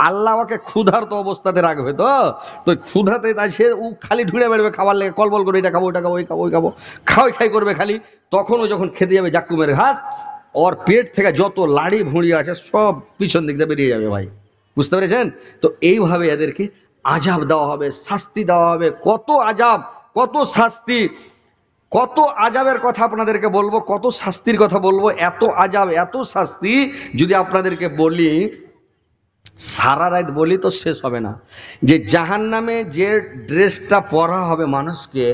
আল্লাহ ওকে ক্ষুধার্ত অবস্থাতে রাখবে। তো তো ক্ষুধাতে তাই সে ও খালি ঢুঁড়ে বেড়বে খাবার লেগে, কলবল করে এটা খাবো ওটা খাবো ওই খাবো ওই খাবো, খাই করবে খালি। তখন ও যখন খেতে যাবে জাক্কুমের ঘাস, ওর পেট থেকে যত লাড়ি ভুঁড়ি আছে সব পিছন দিক দিয়ে বেরিয়ে যাবে ভাই, বুঝতে পেরেছেন? তো এইভাবে এদেরকে আযাব দেওয়া হবে, শাস্তি দেওয়া হবে। কত আযাব, কত শাস্তি, কত আযাবের কথা আপনাদেরকে বলবো, কত শাস্তির কথা বলবো। এত আযাব, এত শাস্তি যদি আপনাদেরকে বলি, সারা রাত বলি তো শেষ হবে না। যে জাহান্নামে যে ড্রেসটা পরা হবে মানুষকে,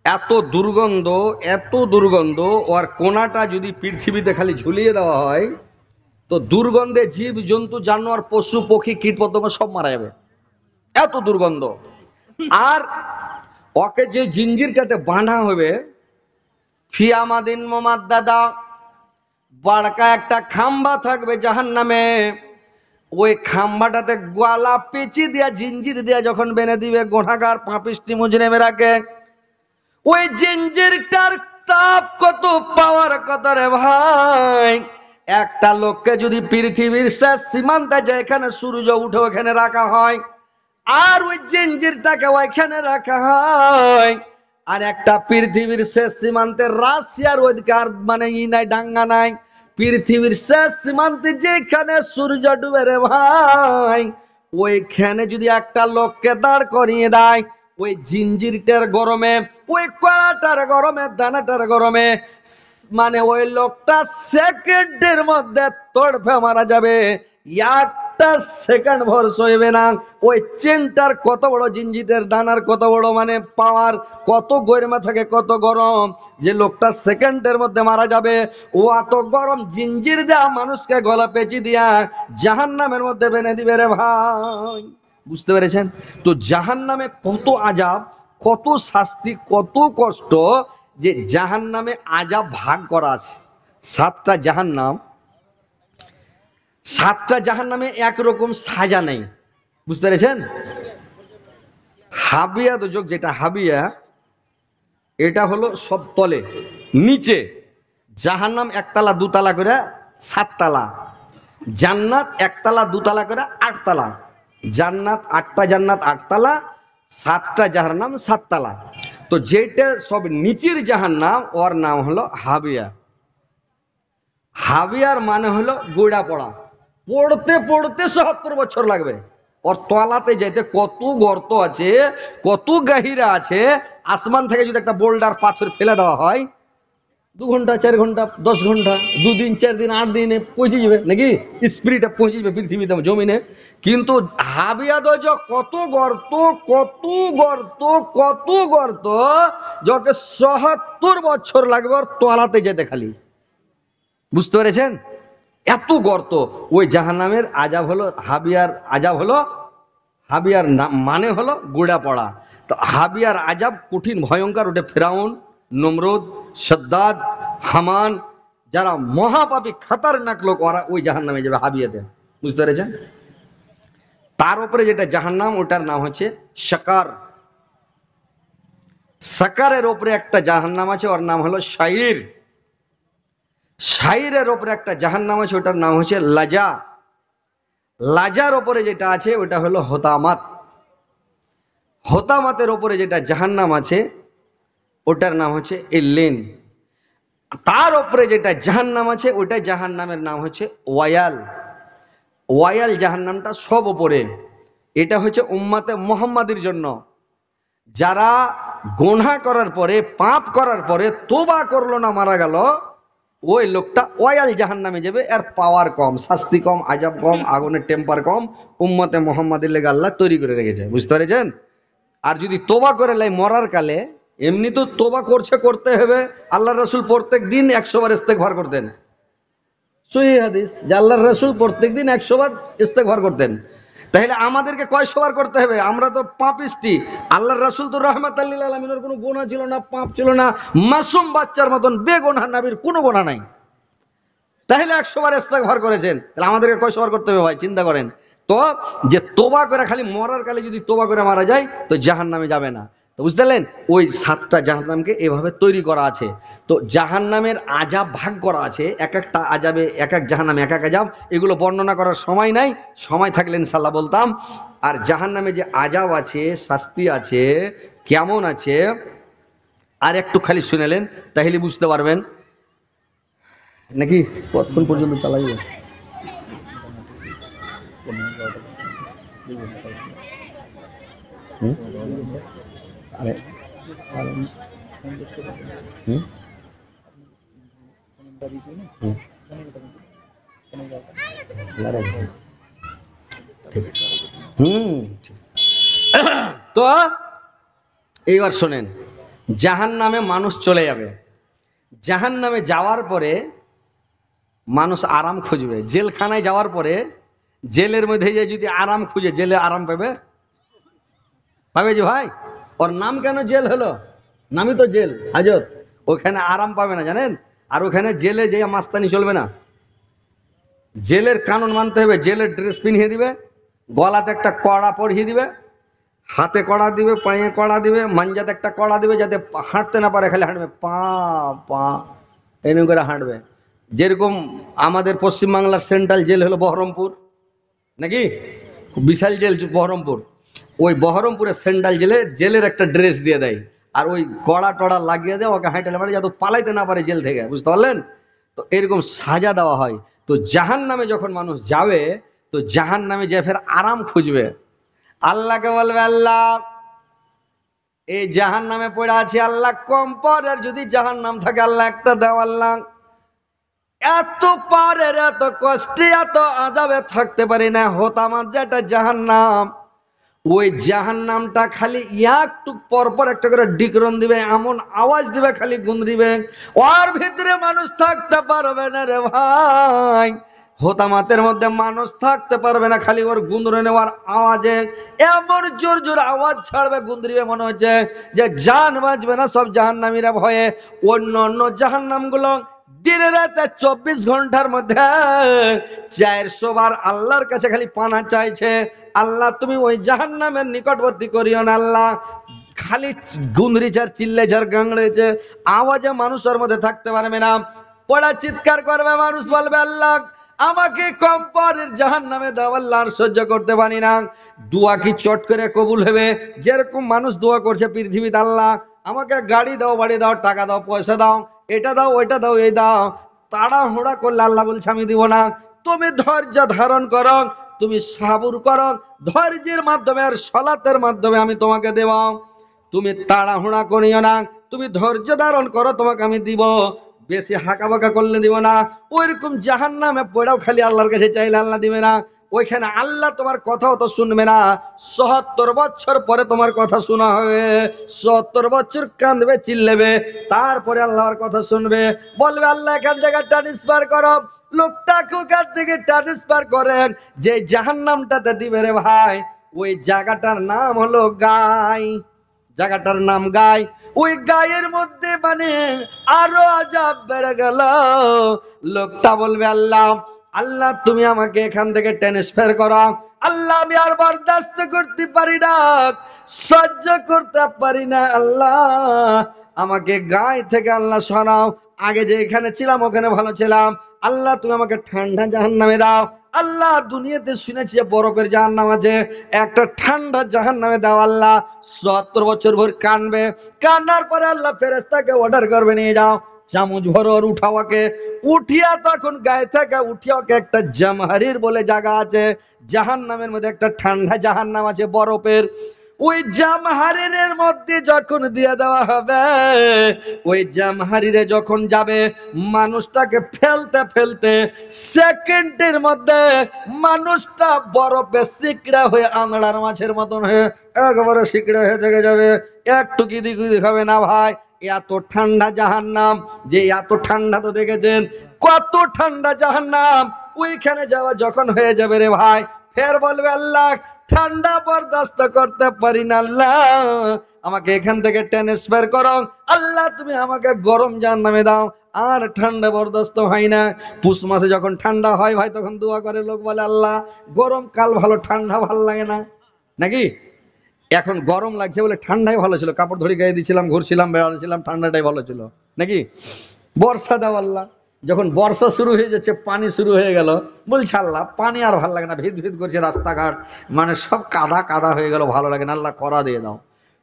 এত দুর্গন্ধ, এত দুর্গন্ধ। ওর কোনাটা যদি পৃথিবীতে খালি ঝুলিয়ে দেওয়া হয় তো দুর্গন্ধে জীব জন্তু জানোয়ার পশু পক্ষী কীট পতঙ্গ সব মারা যাবে, এত দুর্গন্ধ। আর ওকে যে জিঞ্জিরটাতে বাঁধা হবে, ফিয়ামাদিন মোমাদ্দাদা, বাড়কা একটা খাম্বা থাকবে জাহান্নামে, ওই খাম্বাটাতে গলা পেঁচি দিয়া জিঞ্জির দিয়া যখন বেঁধে দিবে গোনাগার পাপিষ্টি মুজরিমেরাকে, ওই জিঞ্জিরটার তাপ কত, পাওয়ার কত রে ভাই। একটা লোককে যদি পৃথিবীর শেষ সীমান্তে যেখানে সূর্য উঠে ওখানে রাখা হয়, আর ওই জিঞ্জিরটাকে ওইখানে রাখা হয়, আর একটা পৃথিবীর শেষ সীমান্তে রাশিয়ার অধিকার মানে ই নাই, ডাঙ্গা নাই, পৃথিবীর শেষ সীমান্তে যেখানে সূর্য ডুবে রে ভাই, ওইখানে যদি একটা লোককে দাঁড় করিয়ে দেয়, ওই জিঞ্জিরটার গরমে, ওই কড়াটার গরমে, দানাটার গরমে, মানে ওই লোকটা সেকেন্ডের মধ্যে তড়ফে মারা যাবে, একটা সেকেন্ড ভর সইবে না। ওই চেনটার কত বড়, জিঞ্জিরের দানার কত বড় মানে পাওয়ার, কত গরমা থাকে, কত গরম, যে লোকটা সেকেন্ডের মধ্যে মারা যাবে। ও এত গরম জিঞ্জির দেয়া মানুষকে গলা পেঁচি দিয়া জাহান্নামের মধ্যে বেঁধে দিবে রে ভাই, বুঝতে পেরেছেন? তো জাহান্নামে কত আযাব, কত শাস্তি, কত কষ্ট। যে জাহান্নামে আযাব ভাগ করা আছে, সাতটা জাহান্নাম। সাতটা জাহান্নামে একরকম সাজা নেই, বুঝতে পেরেছেন? হাবিয়া দোজক, যেটা হাবিয়া, এটা হলো সব তলে, নিচে জাহান্নাম একতলা দুতলা করে সাততলা, জান্নাত একতলা দুতলা করে আটতলা, জান্নাত আটটা, জান্নাত আটতলা, সাতটা জাহান্নাম সাততলা। তো যেটা সব নিচের জাহান্নাম ওর নাম হলো হাবিয়া। হাবিয়ার মানে হলো গোড়া পড়া, পড়তে পড়তে ৭০ বছর লাগবে। ওর তলাতে যেতে কত গর্ত আছে, কত গাহিরা আছে। আসমান থেকে যদি একটা বোল্ডার পাথর ফেলে দেওয়া হয়, 2 ঘন্টা 4 ঘন্টা 10 ঘন্টা 2 দিন 4 দিন 8 দিনে পৌঁছে যাবে নাকি, স্পিরিটে পৌঁছে যাবে পৃথিবীতে, জমিনে। কিন্তু হাবিয়া দজ কত গর্ত, কত গর্ত, কত গর্ত, যাকে ৭০ বছর লাগবে ওর তলাতে যেতে খালি, বুঝতে পেরেছেন? এত গর্ত। ওই জাহান্নামের আযাব হলো হাবিয়ার আযাব, হলো হাবিয়ার নাম মানে হলো গোড়া পড়া। তো হাবিয়ার আযাব কঠিন ভয়ঙ্কর। ওটা ফেরাউন, নমরুদ, সদ্দাদ, হামান, যারা মহাপাপী খতরনাক লোক, ওরা ওই জাহান্নামে যাবে, হাবিয়াতে, বুঝতে পেরেছেন? তার উপরে যেটা জাহান্নাম, ওটার নাম হচ্ছে সাকার। সাকারের উপরে একটা জাহান্নাম আছে, ওর নাম হলো শাইর। শাইরের ওপরে একটা জাহান্নাম আছে, ওটার নাম হচ্ছে লাজা। লাজার ওপরে যেটা আছে ওটা হলো হোতামাত। হোতামাতের ওপরে যেটা জাহান্নাম আছে ওটার নাম হচ্ছে ইল্লিন। তার ওপরে যেটা জাহান্নাম আছে ওটা জাহান্নামের নাম হচ্ছে ওয়ায়াল। ওয়ায়াল জাহান্নামটা সব ওপরে। এটা হচ্ছে উম্মতে মুহাম্মাদের জন্য, যারা গোনা করার পরে, পাপ করার পরে তোবা করলো না, মারা গেল, ওই লোকটা ওয়ায়াল জাহান্নামে যাবে। এর পাওয়ার কম, শাস্তি কম, আযাব কম, আগুনের টেম্পার কম, উম্মতে মুহাম্মাদের লেগে আল্লাহ তৈরি করে রেখেছে, বুঝতে পেরেছেন? আর যদি তোবা করে লাই মরার কালে, এমনি তো তোবা করতে হবে। আল্লাহর রাসূল প্রত্যেক দিন 100 বার ইস্তেগফার করতেন, সহিহ হাদিস যে আল্লাহর রাসূল প্রত্যেক দিন 100 বার ইস্তেগফার করতেন। তাহলে আমাদেরকে কয়শো বার করতে হবে? আমরা তো পাপিষ্টি। আল্লাহর রাসূল তো রাহমাতাল লিল আলামিনের কোনো গুনাহ ছিল না, পাপ ছিল না, মাসুম বাচ্চার মতন বেগুনাহ, নবীর কোনো গুনাহ নাই। তাহলে 100 বার ইস্তেগফার করেছেন, তাহলে আমাদেরকে কয়শো বার করতে হবে ভাই, চিন্তা করেন তো। যে তোবা করে খালি মরার কালে যদি তোবা করে মারা যায় তো জাহান্নামে যাবে না। তো বুঝতে পারলেন, ওই 7টা জাহান্নামকে এভাবে তৈরি করা আছে। তো জাহান্নামের আযাব ভাগ করা আছে, এক একটা আযাবে এক এক জাহান্নামে এক এক আযাব, এগুলো বর্ণনা করার সময় নাই, সময় থাকলে ইনশাআল্লাহ বলতাম। আর জাহান্নামে যে আযাব আছে, শাস্তি আছে, কেমন আছে, আর একটু খালি শুনেলেন তাহলে বুঝতে পারবেন। নাকি কতক্ষণ পর্যন্ত চালাইবে? হুম? আরে হুম? হুম। ঠিক আছে। ঠিক। তো এইবার শোনেন, জাহান্নামে মানুষ চলে যাবে, জাহান্নামে যাওয়ার পরে মানুষ আরাম খুঁজবে। জেলখানায় যাওয়ার পরে জেলের মধ্যে যে যদি আরাম খুঁজে, জেলে আরাম পাবে? পাবে যে ভাই? ওর নাম কেন জেল হলো? নামই তো জেল, হাজত। ওখানে আরাম পাবে না জানেন? আর ওখানে জেলে যে মাস্তানি চলবে না, জেলের কানুন মানতে হবে। জেলের ড্রেস পিনিয়ে দিবে, গলাতে একটা কড়া পরিয়ে দিবে, হাতে কড়া দিবে, পায়ে কড়া দিবে, মাঞ্জাতে একটা কড়া দিবে, যাতে হাঁটতে না পারে, খালি হাঁটবে পা পা, এরকম করে হাঁটবে। যেরকম আমাদের পশ্চিমবাংলার সেন্ট্রাল জেল হলো বহরমপুর, নাকি বিশাল জেল বহরমপুর, ওই বহরমপুরের সেন্ট্রাল জেলে জেলের একটা ড্রেস দিয়ে দেয়, আর ওই কড়া টড়া লাগিয়ে দেয়, ওকে হাঁটালে মানে যাতে পালাইতে না পারে জেল থেকে, বুঝতে পারলেন? তো এরকম সাজা দেওয়া হয়। তো জাহান্নামে যখন মানুষ যাবে, তো জাহান্নামে যে ফের আরাম খুঁজবে, আল্লাহকে বলবে, আল্লাহ এই জাহান্নামে পড়ে আছি, আল্লাহ কম পরের যদি জাহান্নাম থাকে আল্লাহ একটা দাও, আল্লাহ এত পারের এত কষ্টে এত আযাবে থাকতে পারি না, হতাম যেটা জাহান্নাম, ওই জাহান্নামটা খালি একটু পর পর একটা করে ডিকরন দিবে, এমন আওয়াজ দিবে, খালি গুনরিবে, ওর ভিতরে মানুষ থাকতে পারবে না রে ভাই। হোতামাতের মধ্যে মানুষ থাকতে পারবে না, খালি ওর গুন্দরে নেওয়ার আওয়াজে এমন জোর জোর আওয়াজ ছাড়বে, গুন্দরিবে, মনে হচ্ছে যে জান বাঁচবে না সব জাহান্নামীরা ভয়ে। অন্য অন্য জাহান্নামগুলো দিনে রাতে 24 ঘন্টার মধ্যে 400 বার আল্লাহর কাছে খালি পানা চাইছে, আল্লাহ তুমি ওই জাহান্নামের নিকটবর্তী করিও না আল্লাহ। খালি গুন্দরিচার চিল্লেচার গাংড়েছে আওয়াজে মানুষের মধ্যে থাকতে পারবে না, পড়া চিৎকার করবে, মানুষ বলবে আল্লাহ আমাকে কম পরের জাহান্নামে দাও, আল্লাহ আর সহ্য করতে পারি না। দোয়া কি চট করে কবুল হবে? যেরকম মানুষ দোয়া করছে পৃথিবীতে, আল্লাহ আমাকে গাড়ি দাও, বাড়ি দাও, টাকা দাও, পয়সা দাও, এটা দাও, ওইটা দাও, এই দাও, তাড়াহুড়া করলে আল্লাহ বলছে আমি দিব না। তুমি ধৈর্য ধারণ করো, তুমি সাবুর করো, ধৈর্যের মাধ্যমে আর সালাতের মাধ্যমে আমি তোমাকে দেব। তুমি তাড়াহুড়া করিও না, তুমি ধৈর্য ধারণ করো, তোমাকে আমি দিব। বেশি হাঁকা বাঁকা করলে দিব না। ওইরকম জাহান্নামে পড়েও খালি আল্লাহর কাছে চাইলে আল্লাহ দিবে না। ওইখানে আল্লাহ তোমার কথাও তো শুনবে না। ৭০ বছর পরে তোমার কথা শোনা হবে, ৭০ বছর কাঁদবে, চিল্লেবে, তারপরে আল্লাহর কথা শুনবে, বলবে আল্লাহ এখান থেকে ট্রান্সফার করো। লোকটাকে ওখান থেকে ট্রান্সফার করেন, যে জাহান্নামটাতে দিবে রে ভাই, ওই জায়গাটার নাম হলো গায়, জায়গাটার নাম গায়। ওই গায়ের মধ্যে মানে আরো আযাব বেড়ে গেল। লোকটা বলবে আল্লাহ, আল্লাহ তুমি আমাকে এখান থেকে ট্রান্সফার করো, আল্লাহ আমি আর বরদাস্ত করতে পারি না, সহ্য করতে পারি না, আল্লাহ আমাকে গায়ে থেকে আল্লাহ সরাও। আগে যে এখানে ছিলাম ওখানে ভালো ছিলাম, আল্লাহ তুমি আমাকে ঠান্ডা জাহান্নামে দাও। আল্লাহ দুনিয়াতে শুনেছি বরফের জাহান্নাম আছে, একটা ঠান্ডা জাহান্নামে দাও আল্লাহ। ৭০ বছর ভর কানবে, কান্নার পরে আল্লাহ ফেরেশতাকে অর্ডার করবে, নিয়ে যাও চামচ ভরো আর উঠাওয়াকে। উঠিয়া তখন গায়ে থেকে উঠিয়াকে একটা জামহারির বলে জায়গা আছে জাহান্নামের মধ্যে, একটা ঠান্ডা জাহান্নাম আছে বরফের, ওই জামহারিরের মধ্যে যখন দিয়ে দেওয়া হবে, ওই জামহারিরে যখন যাবে, মানুষটাকে ফেলতে ফেলতে সেকেন্ডের মধ্যে মানুষটা বরফে সিকড়া হয়ে আংড়ার মাছের মতন হয়ে একবারে সিকড়া হয়ে থেকে যাবে, একটু কি দিক হবে না ভাই। এত ঠান্ডা জাহান্নাম, যে এত ঠান্ডা তো দেখেছেন, কত ঠান্ডা জাহান্নাম। ওইখানে যাওয়া যখন হয়ে যাবে রে ভাই, ফের বলবে আল্লাহ ঠান্ডা বরদাস্ত করতে পারি না, আল্লাহ আমাকে এখান থেকে ট্রান্সফার করো, আল্লাহ তুমি আমাকে গরম জাহান্নামে দাও, আর ঠান্ডা বরদাস্ত হয় না। পুষ মাসে যখন ঠান্ডা হয় ভাই, তখন দোয়া করে লোক, বলে আল্লাহ গরম কাল ভালো, ঠান্ডা ভালো লাগে না, নাকি? এখন গরম লাগছে বলে ঠান্ডাই ভালো ছিল, কাপড় ধরে গায়ে দিয়েছিলাম, ঘুরছিলাম, বেড়াচ্ছিলাম, ঠান্ডাটাই ভালো ছিল নাকি? বর্ষা দাও আল্লাহ, যখন বর্ষা শুরু হয়ে যাচ্ছে, পানি শুরু হয়ে গেল, বলছে আল্লাহ পানি আর ভালো লাগে না, ভিদ ভিদ করছে রাস্তাঘাট, মানে সব কাদা কাদা হয়ে গেল, ভালো লাগে না, আল্লাহ খরা দিয়ে দাও।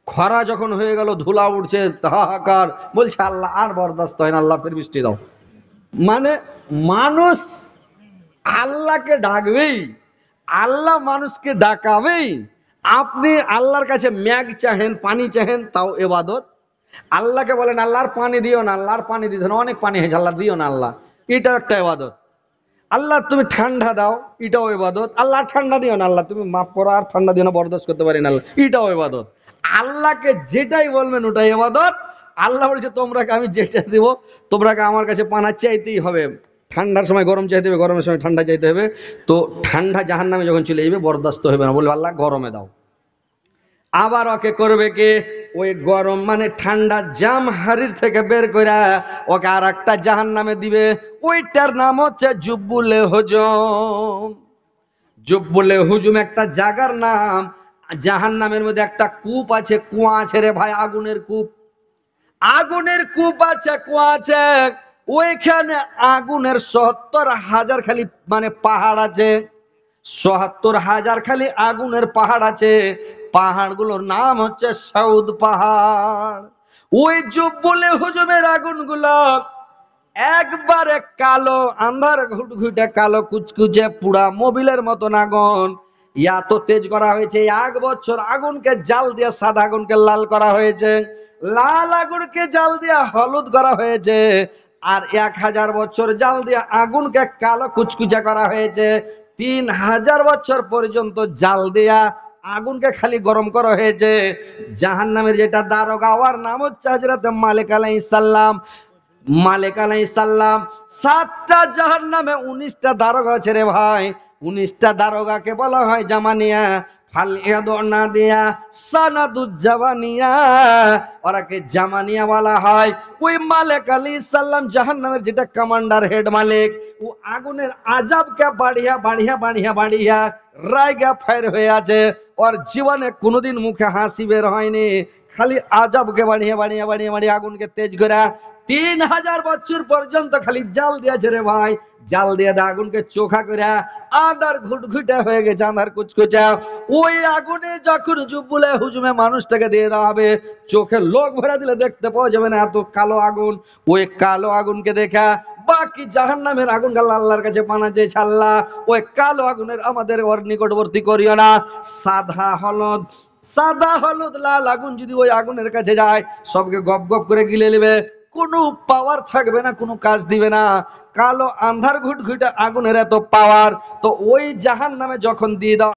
খরা যখন হয়ে গেল, ধুলা উঠছে, হাহাকার, বলছে আল্লাহ আর বরদাস্ত হয় না, আল্লাহ ফের বৃষ্টি দাও। মানে মানুষ আল্লাহকে ডাকবেই, আল্লাহ মানুষকে ডাকাবেই। আপনি আল্লাহর কাছে ম্যাগ চাহেন, পানি চাহেন, তাও এবাদত। আল্লাহকে বলেন আল্লাহর পানি দিও না, আল্লাহর পানি দিতে না, অনেক পানি হয়েছে, আল্লাহ দিও না, আল্লাহ, এটাও একটা এবাদত। আল্লাহ তুমি ঠান্ডা দাও, এটাও এবাদত। আল্লাহ ঠান্ডা দিও না, আল্লাহ তুমি মাফ করো, আর ঠান্ডা দিও না, বরদাস্ত করতে পারি না, আল্লাহ, এটাও এবাদত। আল্লাহকে যেটাই বলবেন ওটাই এবাদত। আল্লাহ বলছে তোমরাকে আমি যেটা দেব, তোমরাকে আমার কাছে পানা চাইতেই হবে। ঠান্ডার সময় গরম চাইতে হবে, গরমের সময় ঠান্ডা চাইতে হবে। তো ঠান্ডা জাহান্নামে যখন চলে যাবে, বরদাস্ত হবে না, বলবে আল্লাহ গরমে দাও। আবার ওকে করবে কে? ওই গরম মানে ঠান্ডা জাম হারির থেকে বের করে ওকে আর একটা জাহান্নামে দিবে, ওইটার নাম হচ্ছে জুব্বুলে হুজুম। জুব্বুলে হুজুম একটা জায়গার নাম। জাহান্নামের মধ্যে একটা কূপ আছে, কুয়া আছে রে ভাই, আগুনের কূপ। আগুনের কূপ আছে, কুয়া আছে, ওইখানে আগুনের ৭০,০০০ খালি মানে পাহাড় আছে। ৭০,০০০ খালি আগুনের পাহাড় আছে। পাহাড়গুলোর নাম হচ্ছে সাউদ পাহাড়। ওই জুব্বুলে হুজুমের আগুনগুলো একবারে কালো, আন্ধার ঘুটঘুটে কালো, কুচকুচে পুরা মোবিলের মতন আগুন। এত তেজ করা হয়েছে, ১ বছর আগুনকে জাল দিয়ে সাদা আগুনকে লাল করা হয়েছে, লাল আগুনকে জাল দিয়ে হলুদ করা হয়েছে, আর ১,০০০ বছর জাল দিয়ে আগুনকে কালো কুচকুচে করা হয়েছে। ৩,০০০ পর্যন্ত জাল দিয়া আগুনকে খালি গরম করা হয়েছে। জাহান্নামের যেটা দারোগা, ওর নাম হচ্ছে হযরত মালিক আলাইহিস সালাম। মালিক আলাইহিস সালাম ৭টা জাহান্নামে ১৯টা দারোগা আছে রে ভাই। ১৯টা দারোগাকে বলা হয় জামানিয়া। ফালিয়াদুনা দিয়া সানাদুজ্জামানিয়া, ওরাকে জামানিয়া বলা হয়। ওই মালিক আলাইহিস সালাম জাহান্নামের যেটা কমান্ডার, হেড মালিক, ও আগুনের আযাবকে বাড়িয়া বাড়িয়া বাড়িয়া বাড়িয়া রায়গা ফায়ার হয়ে আছে। ওর জীবনে কোনোদিন মুখে হাসি বের হয়নি, খালি আযাবকে বাড়িয়ে বাড়িয়ে বাড়িয়ে বাড়িয়ে আগুনকে তেজ করে ৩,০০০ বছর পর্যন্ত খালি জাল দিয়েছে রে ভাই। জাল দিয়ে আগুনকে চোখা করে আদার ঘুটঘুটে হয়ে গেছে, আদার কুচকুচা। ওই আগুনে যখন জুব্বুলে হুজুমে মানুষটাকে দিয়ে দেওয়া হবে, চোখে লোক ভরা দিলে দেখতে পাওয়া যাবে না, এত কালো আগুন। ওই কালো আগুনকে দেখা বাকি জাহান্নামের আগুন গাল আল্লাহর কাছে পানা চেয়েছে, আল্লাহ ওই কালো আগুনের আমাদের ওর নিকটবর্তী করিও না। সাদা হলুদ, সাদা হলুদ লাল আগুন যদি ওই আগুনের কাছে যায়, সবকে গপ গপ করে গিলে নেবে, কোনো পাওয়ার থাকবে না, কোনো কাজ দিবে না। কালো আন্ধার ঘুটঘুটে আগুনের এত পাওয়ার, তো ওই জাহান্নামে যখন দিয়ে দাও